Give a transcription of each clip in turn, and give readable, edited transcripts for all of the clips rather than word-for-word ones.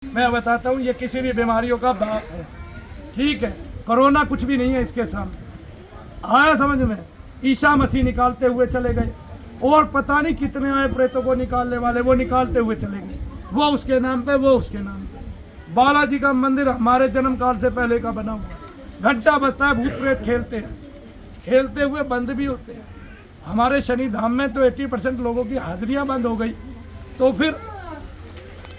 मैं बताता हूँ, ये किसी भी बीमारियों का बाप है, ठीक है। कोरोना कुछ भी नहीं है इसके सामने। आया समझ में? ईसा मसीह निकालते हुए चले गए, और पता नहीं कितने आए प्रेतों को निकालने वाले, वो निकालते हुए चले गए। वो उसके नाम पे, वो उसके नाम पे। बालाजी का मंदिर हमारे जन्म काल से पहले का बना हुआ, घंटा बजता है, भूत प्रेत खेलते हैं, खेलते हुए बंद भी होते हैं। हमारे शनि धाम में तो 80% लोगों की हाजिरियां बंद हो गई, तो फिर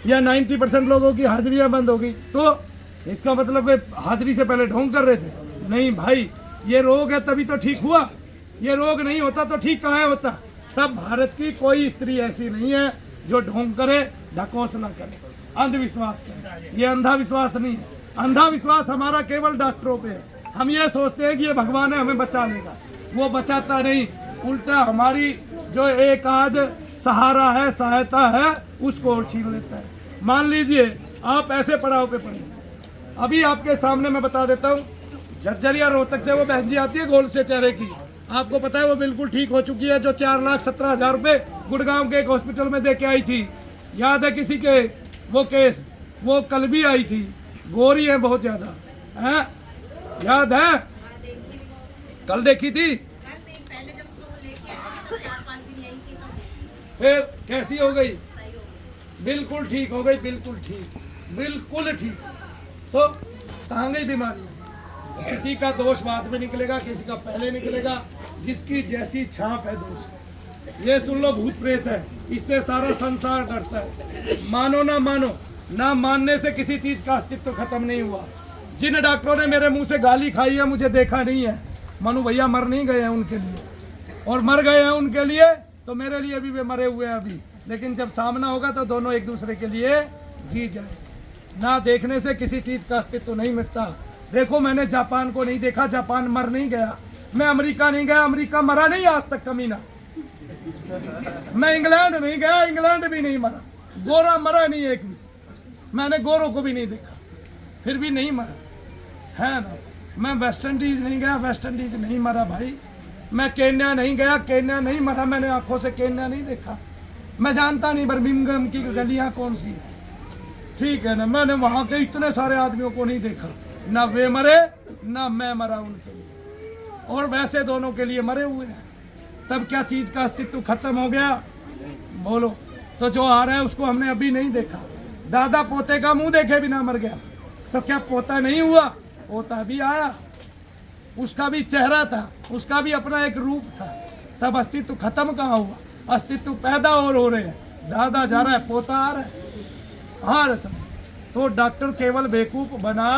या 90% लोगों की हाजिरियां बंद हो गई, तो इसका मतलब वे हाजिरी से पहले ढोंग कर रहे थे? नहीं भाई, ये रोग है तभी तो ठीक हुआ। ये रोग नहीं होता तो ठीक कहाँ होता? तब भारत की कोई स्त्री ऐसी नहीं है जो ढोंग करे, ढकोस ना करे, अंधविश्वास करे। ये अंधा विश्वास नहीं है। अंधा विश्वास हमारा केवल डॉक्टरों पे है। हम ये सोचते हैं कि ये भगवान है, हमें बचा लेगा। वो बचाता नहीं, उल्टा हमारी जो एक आध सहारा है, सहायता है, उसको और छीन लेता है। मान लीजिए आप ऐसे पड़ाव पे पड़े, अभी आपके सामने मैं बता देता हूँ, झज्जरिया रोहतक से वो बहन जी आती है गोल से चेहरे की, आपको पता है वो बिल्कुल ठीक हो चुकी है, जो 4,17,000 रुपये गुड़गांव के एक हॉस्पिटल में दे के आई थी। याद है किसी के वो केस? वो कल भी आई थी, गोरी है बहुत ज्यादा, है याद है? कल देखी थी, फिर कैसी हो गई? बिल्कुल ठीक हो गई, बिल्कुल ठीक, बिल्कुल ठीक। तो कहाँ गई बीमारी? किसी का दोष बाद में निकलेगा, किसी का पहले निकलेगा, जिसकी जैसी छाप है दोष। ये सुन लो, भूत प्रेत है, इससे सारा संसार डरता है। मानो ना मानो, ना मानने से किसी चीज का अस्तित्व खत्म नहीं हुआ। जिन डॉक्टरों ने मेरे मुंह से गाली खाई है, मुझे देखा नहीं है। मनु भैया मर नहीं गए हैं उनके लिए, और मर गए हैं उनके लिए, तो मेरे लिए भी वे मरे हुए हैं अभी। लेकिन जब सामना होगा तो दोनों एक दूसरे के लिए जी जाए। ना देखने से किसी चीज का अस्तित्व नहीं मिटता। देखो, मैंने जापान को नहीं देखा, जापान मर नहीं गया। मैं अमेरिका नहीं गया, अमेरिका मरा नहीं आज तक कमीना। मैं इंग्लैंड नहीं गया, इंग्लैंड भी नहीं मरा। गोरा मरा नहीं एक भी, मैंने गोरों को भी नहीं देखा, फिर भी नहीं मरा, है ना। मैं वेस्ट इंडीज नहीं गया, वेस्ट इंडीज नहीं मरा भाई। मैं केन्या नहीं गया, केन्या नहीं मरा, मैंने आंखों से केन्या नहीं देखा। मैं जानता नहीं बर्मिंघम की गलियां कौन सी है, ठीक है ना। मैंने वहां के इतने सारे आदमियों को नहीं देखा, ना वे मरे ना मैं मरा उनके लिए, और वैसे दोनों के लिए मरे हुए हैं। तब क्या चीज का अस्तित्व खत्म हो गया? बोलो। तो जो आ रहा है उसको हमने अभी नहीं देखा। दादा पोते का मुंह देखे बिना मर गया, तो क्या पोता नहीं हुआ? पोता भी आया, उसका भी चेहरा था, उसका भी अपना एक रूप था। तब अस्तित्व खत्म कहाँ हुआ? अस्तित्व पैदा और हो रहे हैं। दादा जा रहा है, पोता आ रहा है, आ रहा है। तो डॉक्टर केवल बेवकूफ बना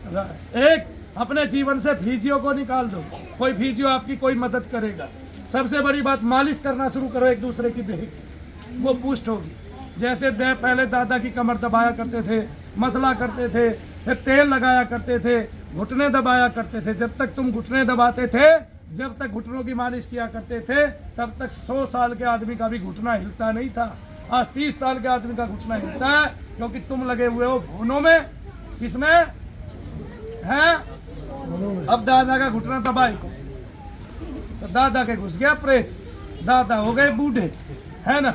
रहा है। एक अपने जीवन से फिजियो को निकाल दो, कोई फिजियो आपकी कोई मदद करेगा। सबसे बड़ी बात, मालिश करना शुरू करो एक दूसरे की देह की, वो पुष्ट होगी। जैसे पहले दादा की कमर दबाया करते थे, मसला करते थे, फिर तेल लगाया करते थे, घुटने दबाया करते थे। जब तक तुम घुटने दबाते थे, जब तक घुटनों की मालिश किया करते थे, तब तक 100 साल के आदमी का भी घुटना हिलता नहीं था। आज 30 साल के आदमी का घुटना हिलता है, क्योंकि तुम लगे हुए हो घुटनों में। किसमें है? अब दादा का घुटना दबाए को, तो दादा के घुस गया प्रेत, दादा हो गए बूढ़े, है ना।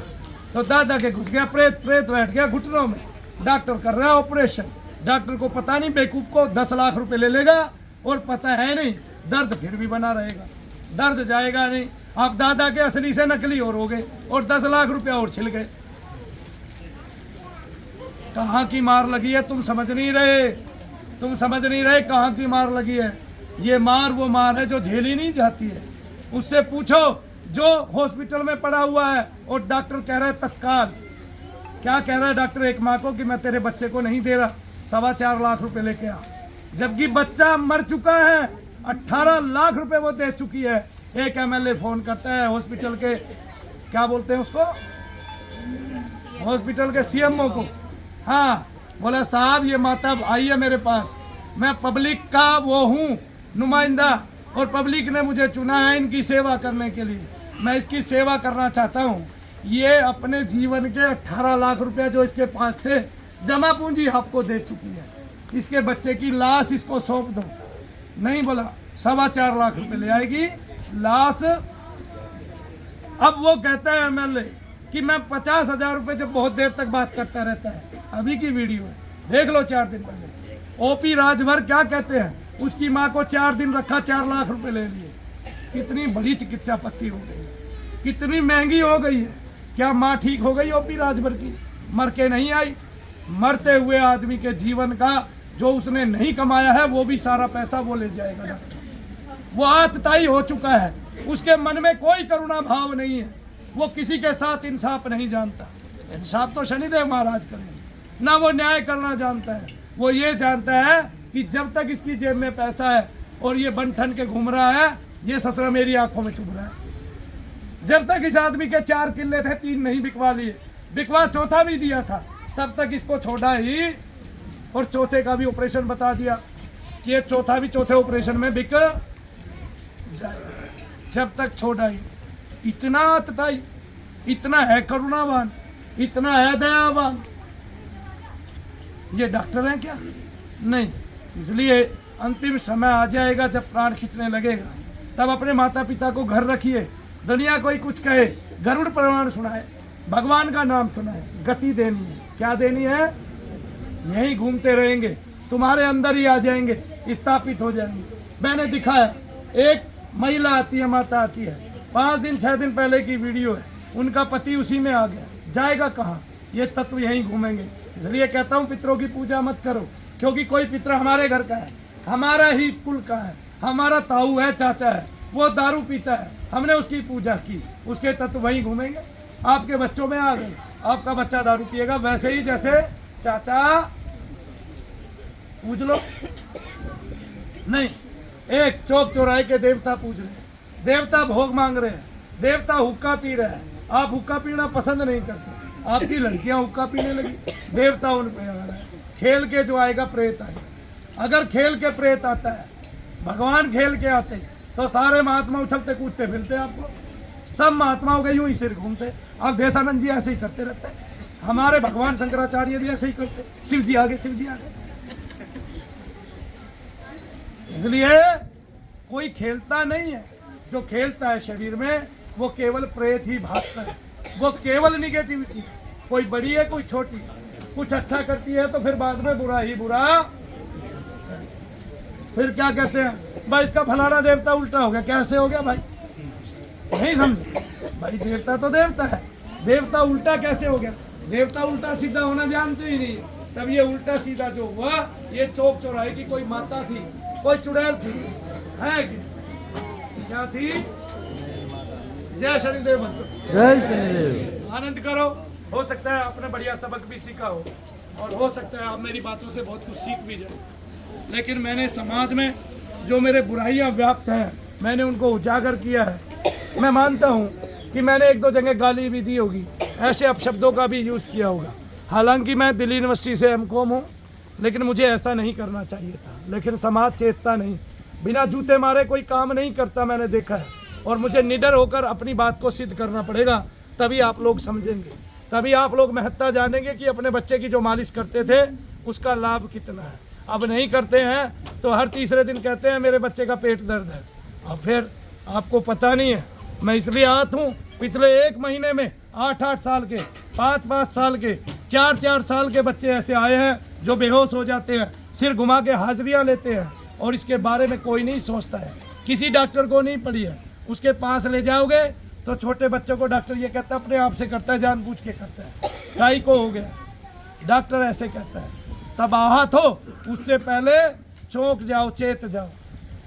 तो दादा के घुस गया प्रेत, प्रेत बैठ गया घुटनों में। डॉक्टर कर रहा है ऑपरेशन, डॉक्टर को पता नहीं बेवकूफ को 10 लाख रुपए ले लेगा, और पता है नहीं दर्द फिर भी बना रहेगा, दर्द जाएगा नहीं। आप दादा के असली से नकली और हो गए, और 10 लाख रुपया और छिल गए। कहाँ की मार लगी है तुम समझ नहीं रहे, तुम समझ नहीं रहे कहाँ की मार लगी है। ये मार वो मार है जो झेली नहीं जाती है। उससे पूछो जो हॉस्पिटल में पड़ा हुआ है, और डॉक्टर कह रहा है तत्काल, क्या कह रहा है डॉक्टर एक माँ को, कि मैं तेरे बच्चे को नहीं दे रहा, 4.25 लाख रुपए लेके आ। जबकि बच्चा मर चुका है, 18 लाख रुपए वो दे चुकी है। एक एमएलए फोन करता है हॉस्पिटल के, क्या बोलते हैं उसको, हॉस्पिटल के सीएमओ को, हाँ, बोला साहब ये माता आई है मेरे पास, मैं पब्लिक का वो हूँ नुमाइंदा, और पब्लिक ने मुझे चुना है इनकी सेवा करने के लिए, मैं इसकी सेवा करना चाहता हूँ। ये अपने जीवन के 18 लाख रुपया जो इसके पास थे जमा पूंजी आपको दे चुकी है। इसके बच्चे की लाश इसको सौंप दो। नहीं बोला, 4.25 लाख रुपए ले आएगी लाश। अब वो कहता है एमएलए कि मैं 50,000 रुपये, जब बहुत देर तक बात करता रहता है, अभी की वीडियो है, देख लो 4 दिन पहले। ओपी राजभर क्या कहते हैं, उसकी माँ को 4 दिन रखा, 4 लाख रुपए ले लिए। कितनी बड़ी चिकित्सा पत्ती हो गई है, कितनी महंगी हो गई है। क्या माँ ठीक हो गई ओपी राजभर की? मर के नहीं आई। मरते हुए आदमी के जीवन का जो उसने नहीं कमाया है वो भी सारा पैसा वो ले जाएगा डॉक्टर। वो आतताई हो चुका है, उसके मन में कोई करुणा भाव नहीं है, वो किसी के साथ इंसाफ नहीं जानता। इंसाफ तो शनिदेव महाराज करें ना, वो न्याय करना जानता है। वो ये जानता है कि जब तक इसकी जेब में पैसा है और ये बन ठन के घूम रहा है, ये ससुरा मेरी आंखों में चुभ रहा है। जब तक इस आदमी के 4 किले थे, 3 नहीं बिकवा लिए, बिकवा चौथा भी दिया था, तब तक इसको छोड़ा ही और चौथे का भी ऑपरेशन बता दिया कि ये चौथा भी चौथे ऑपरेशन में बिक जाएगा। जब तक छोड़ा ही। इतना आतताई, इतना है करुणावान, इतना है दयावान। ये डॉक्टर हैं क्या? नहीं। इसलिए अंतिम समय आ जाएगा जब प्राण खींचने लगेगा, तब अपने माता पिता को घर रखिए। दुनिया कोई कुछ कहे, गरुड़ पुराण सुनाए, भगवान का नाम सुनाए, गति देनी है। क्या देनी है? यहीं घूमते रहेंगे, तुम्हारे अंदर ही आ जाएंगे, स्थापित हो जाएंगे। मैंने दिखाया, एक महिला आती है, माता आती है, 5 दिन 6 दिन पहले की वीडियो है, उनका पति उसी में आ गया, जाएगा कहाँ? ये तत्व यहीं घूमेंगे। इसलिए कहता हूँ पितरों की पूजा मत करो, क्योंकि कोई पितर हमारे घर का है, हमारा ही कुल का है, हमारा ताऊ है, चाचा है, वो दारू पीता है, हमने उसकी पूजा की, उसके तत्व वहीं घूमेंगे। आपके बच्चों में आ गए, आपका बच्चा दारू पिएगा, वैसे ही जैसे चाचा पूछ लो। नहीं, एक चौक चौराहे के देवता पूज रहे हैं, देवता भोग मांग रहे हैं, देवता हुक्का पी रहे हैं, आप हुक्का पीना पसंद नहीं करते, आपकी लड़कियां हुक्का पीने लगी, देवता उन पे आ रहा है। खेल के जो आएगा प्रेत आएगा। अगर खेल के प्रेत आता है, भगवान खेल के आते तो सारे महात्मा उछलते कूदते फिरते, आपको सब महात्माओं के यूं ही सिर घूमते। अब देशानंद जी ऐसे ही करते रहते, हमारे भगवान शंकराचार्य भी ऐसे ही करते, शिव जी आगे, शिव जी आगे। इसलिए कोई खेलता नहीं है, जो खेलता है शरीर में वो केवल प्रेत ही भागता है, वो केवल निगेटिविटी है। कोई बड़ी है, कोई छोटी है, कुछ अच्छा करती है तो फिर बाद में बुरा ही बुरा। फिर क्या कहते हैं, भाई इसका फलाना देवता उल्टा हो गया। कैसे हो गया भाई? नहीं समझे भाई, देवता तो देवता है, देवता उल्टा कैसे हो गया? देवता उल्टा सीधा होना जानते ही नहीं है। तब ये उल्टा सीधा जो हुआ, ये चौक चौराहे की कोई माता थी, कोई चुड़ैल थी, है क्या थी? जय शनिदेव, जय शनिदेव। आनंद करो। हो सकता है आपने बढ़िया सबक भी सीखा हो, और हो सकता है आप मेरी बातों से बहुत कुछ सीख भी जाए। लेकिन मैंने समाज में जो मेरे बुराइयां व्याप्त हैं, मैंने उनको उजागर किया है। मैं मानता हूँ कि मैंने 1-2 जगह गाली भी दी होगी, ऐसे अपशब्दों का भी यूज़ किया होगा। हालांकि मैं दिल्ली यूनिवर्सिटी से एमकॉम हूँ, लेकिन मुझे ऐसा नहीं करना चाहिए था। लेकिन समाज चेतता नहीं, बिना जूते मारे कोई काम नहीं करता, मैंने देखा है। और मुझे निडर होकर अपनी बात को सिद्ध करना पड़ेगा, तभी आप लोग समझेंगे, तभी आप लोग महत्ता जानेंगे कि अपने बच्चे की जो मालिश करते थे उसका लाभ कितना है। अब नहीं करते हैं तो हर तीसरे दिन कहते हैं मेरे बच्चे का पेट दर्द है। अब फिर आपको पता नहीं है, मैं इसलिए आत हूँ। पिछले 1 महीने में 8-8 साल के, 5-5 साल के, 4-4 साल के बच्चे ऐसे आए हैं जो बेहोश हो जाते हैं, सिर घुमा के हाजिरियाँ लेते हैं, और इसके बारे में कोई नहीं सोचता है। किसी डॉक्टर को नहीं पड़ी है, उसके पास ले जाओगे तो छोटे बच्चों को डॉक्टर ये कहता है अपने आप से करता है, जानबूझ के करता है, साइको हो गया, डॉक्टर ऐसे कहता है। तब आहत हो, उससे पहले चौंक जाओ, चेत जाओ।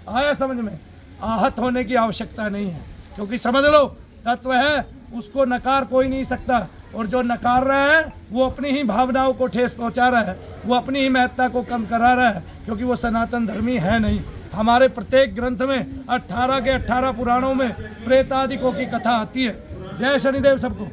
आया समझ में? आहत होने की आवश्यकता नहीं है, क्योंकि समझ लो तत्व है, उसको नकार कोई नहीं सकता। और जो नकार रहा है वो अपनी ही भावनाओं को ठेस पहुंचा रहा है, वो अपनी ही महत्ता को कम करा रहा है, क्योंकि वो सनातन धर्मी है नहीं। हमारे प्रत्येक ग्रंथ में 18 के 18 पुराणों में प्रेतादिकों की कथा आती है। जय शनिदेव सबको।